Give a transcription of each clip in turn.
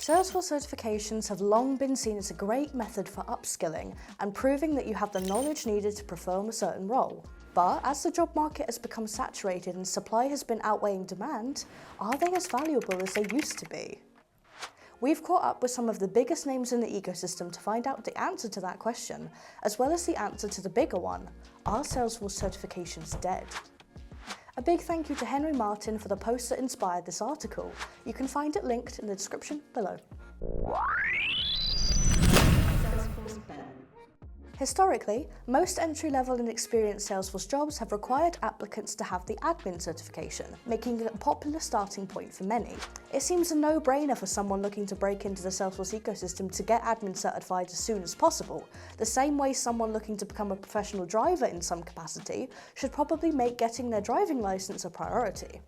Salesforce certifications have long been seen as a great method for upskilling and proving that you have the knowledge needed to perform a certain role. But as the job market has become saturated and supply has been outweighing demand, are they as valuable as they used to be? We've caught up with some of the biggest names in the ecosystem to find out the answer to that question, as well as the answer to the bigger one: are Salesforce certifications dead? A big thank you to Henry Martin for the post that inspired this article. You can find it linked in the description below. Historically, most entry-level and experienced Salesforce jobs have required applicants to have the admin certification, making it a popular starting point for many. It seems a no-brainer for someone looking to break into the Salesforce ecosystem to get admin certified as soon as possible, the same way someone looking to become a professional driver in some capacity should probably make getting their driving license a priority.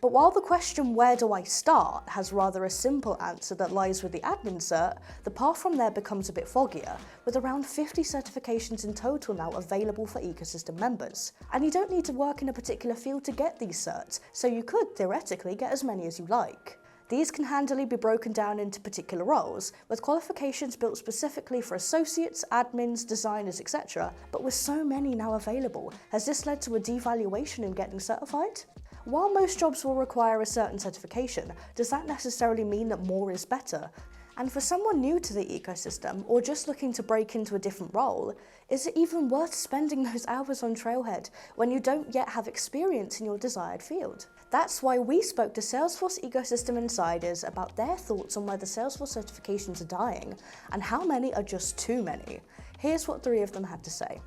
But while the question "where do I start" has rather a simple answer that lies with the admin cert, the path from there becomes a bit foggier, with around 50 certifications in total now available for ecosystem members. And you don't need to work in a particular field to get these certs, so you could theoretically get as many as you like. These can handily be broken down into particular roles, with qualifications built specifically for associates, admins, designers, etc. But with so many now available, has this led to a devaluation in getting certified? While most jobs will require a certain certification, does that necessarily mean that more is better? And for someone new to the ecosystem, or just looking to break into a different role, is it even worth spending those hours on Trailhead when you don't yet have experience in your desired field? That's why we spoke to Salesforce ecosystem insiders about their thoughts on whether Salesforce certifications are dying, and how many are just too many. Here's what 3 of them had to say.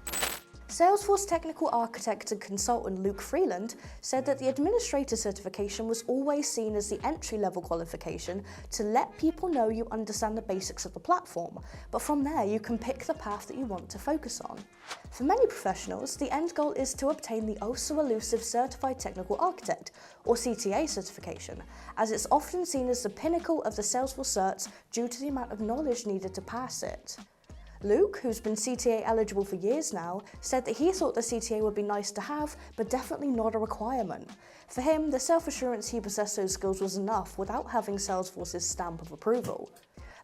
Salesforce technical architect and consultant Luke Freeland said that the administrator certification was always seen as the entry-level qualification to let people know you understand the basics of the platform, but from there you can pick the path that you want to focus on. For many professionals, the end goal is to obtain the oh-so-elusive Certified Technical Architect, or CTA certification, as it's often seen as the pinnacle of the Salesforce certs due to the amount of knowledge needed to pass it. Luke, who's been CTA eligible for years now, said that he thought the CTA would be nice to have, but definitely not a requirement. For him, the self-assurance he possessed those skills was enough without having Salesforce's stamp of approval.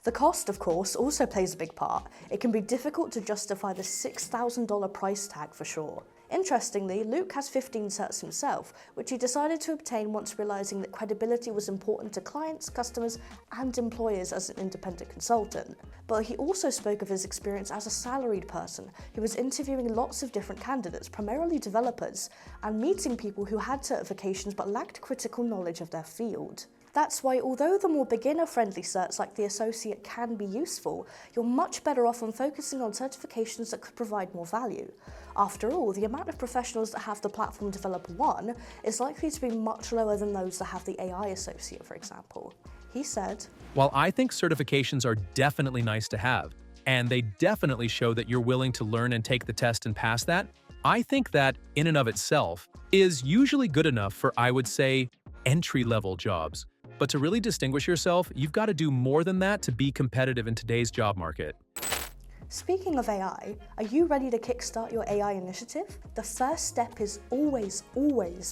The cost, of course, also plays a big part. It can be difficult to justify the $6,000 price tag for sure. Interestingly, Luke has 15 certs himself, which he decided to obtain once realizing that credibility was important to clients, customers, and employers as an independent consultant. But he also spoke of his experience as a salaried person who was interviewing lots of different candidates, primarily developers, and meeting people who had certifications but lacked critical knowledge of their field. That's why, although the more beginner-friendly certs like the Associate can be useful, you're much better off on focusing on certifications that could provide more value. After all, the amount of professionals that have the Platform Developer 1 is likely to be much lower than those that have the AI Associate, for example. He said, "While I think certifications are definitely nice to have, and they definitely show that you're willing to learn and take the test and pass that, I think that, in and of itself, is usually good enough for, I would say, entry-level jobs. But to really distinguish yourself, you've got to do more than that to be competitive in today's job market." Speaking of AI, are you ready to kickstart your AI initiative? The first step is always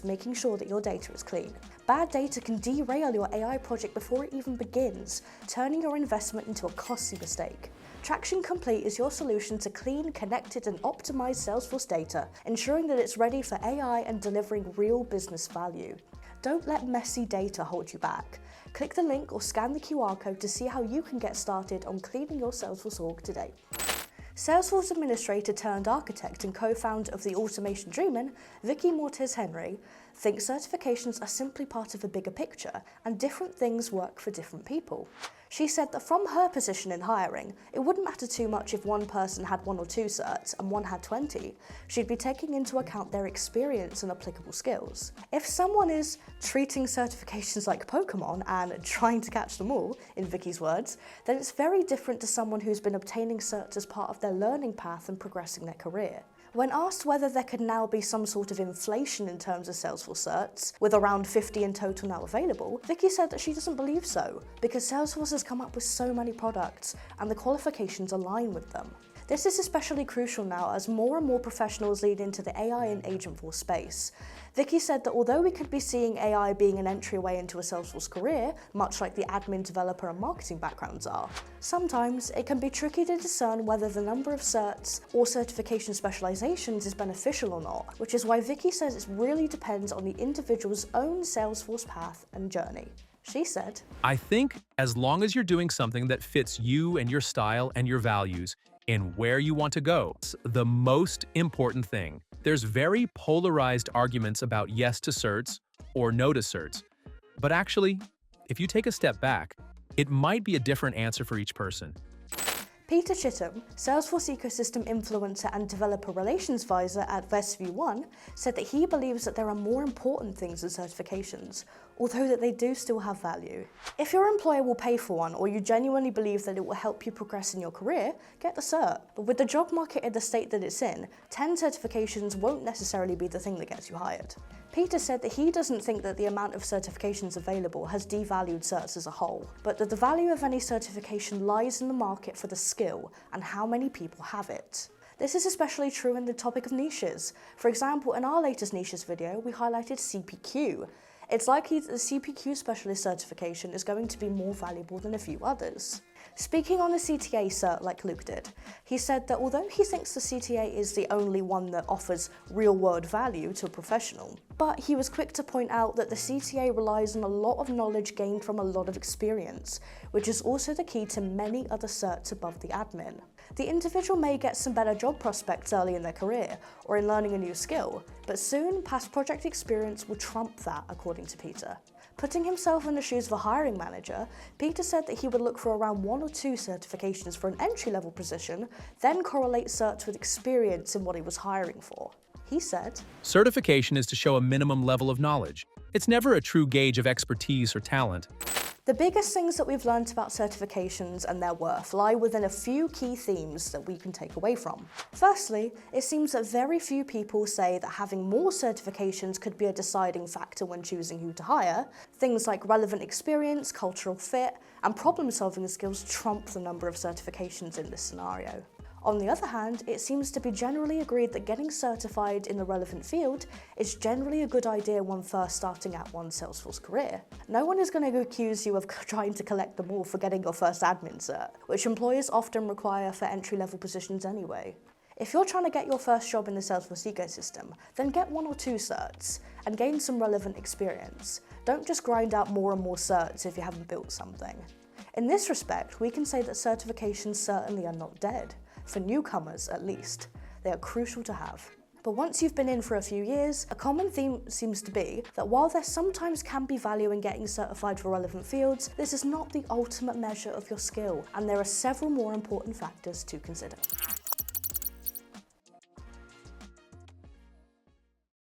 making sure that your data is clean. Bad data can derail your AI project before it even begins, turning your investment into a costly mistake. Traction Complete is your solution to clean, connected, and optimized Salesforce data, ensuring that it's ready for AI and delivering real business value. Don't let messy data hold you back. Click the link or scan the QR code to see how you can get started on cleaning your Salesforce org today. Salesforce administrator turned architect and co-founder of the Automation Dreamin', Vicky Mortez Henry, thinks certifications are simply part of a bigger picture and different things work for different people. She said that from her position in hiring, it wouldn't matter too much if one person had 1 or 2 certs and one had 20. She'd be taking into account their experience and applicable skills. If someone is treating certifications like Pokemon and trying to catch them all, in Vicky's words, then it's very different to someone who's been obtaining certs as part of their learning path and progressing their career. When asked whether there could now be some sort of inflation in terms of Salesforce certs, with around 50 in total now available, Vicky said that she doesn't believe so, because Salesforce has come up with so many products, and the qualifications align with them. This is especially crucial now as more and more professionals lead into the AI and Agentforce space. Vicky said that although we could be seeing AI being an entryway into a Salesforce career, much like the admin, developer and marketing backgrounds are, sometimes it can be tricky to discern whether the number of certs or certification specializations is beneficial or not, which is why Vicky says it really depends on the individual's own Salesforce path and journey. She said, I think as long as you're doing something that fits you and your style and your values and where you want to go, it's the most important thing. There's very polarized arguments about yes to certs or no to certs. But actually, if you take a step back, it might be a different answer for each person. Peter Chittum, Salesforce ecosystem influencer and developer relations advisor at VestView1, said that he believes that there are more important things than certifications, although that they do still have value. If your employer will pay for one or you genuinely believe that it will help you progress in your career, get the cert. But with the job market in the state that it's in, 10 certifications won't necessarily be the thing that gets you hired. Peter said that he doesn't think that the amount of certifications available has devalued certs as a whole, but that the value of any certification lies in the market for the skill and how many people have it. This is especially true in the topic of niches. For example, in our latest niches video, we highlighted CPQ. It's likely that the CPQ specialist certification is going to be more valuable than a few others. Speaking on the CTA cert like Luke did, he said that although he thinks the CTA is the only one that offers real-world value to a professional, but he was quick to point out that the CTA relies on a lot of knowledge gained from a lot of experience, which is also the key to many other certs above the admin. The individual may get some better job prospects early in their career or in learning a new skill, but soon past project experience will trump that, according to Peter. Putting himself in the shoes of a hiring manager, Peter said that he would look for around 1 or 2 certifications for an entry-level position, then correlate certs with experience in what he was hiring for. He said, Certification is to show a minimum level of knowledge. It's never a true gauge of expertise or talent. The biggest things that we've learned about certifications and their worth lie within a few key themes that we can take away from. Firstly, it seems that very few people say that having more certifications could be a deciding factor when choosing who to hire. Things like relevant experience, cultural fit, and problem-solving skills trump the number of certifications in this scenario. On the other hand, it seems to be generally agreed that getting certified in the relevant field is generally a good idea when first starting out one's Salesforce career. No one is going to accuse you of trying to collect them all for getting your first admin cert, which employers often require for entry-level positions anyway. If you're trying to get your first job in the Salesforce ecosystem, then get 1 or 2 certs and gain some relevant experience. Don't just grind out more and more certs if you haven't built something. In this respect, we can say that certifications certainly are not dead. For newcomers, at least, they are crucial to have. But once you've been in for a few years, a common theme seems to be that while there sometimes can be value in getting certified for relevant fields, this is not the ultimate measure of your skill, and there are several more important factors to consider.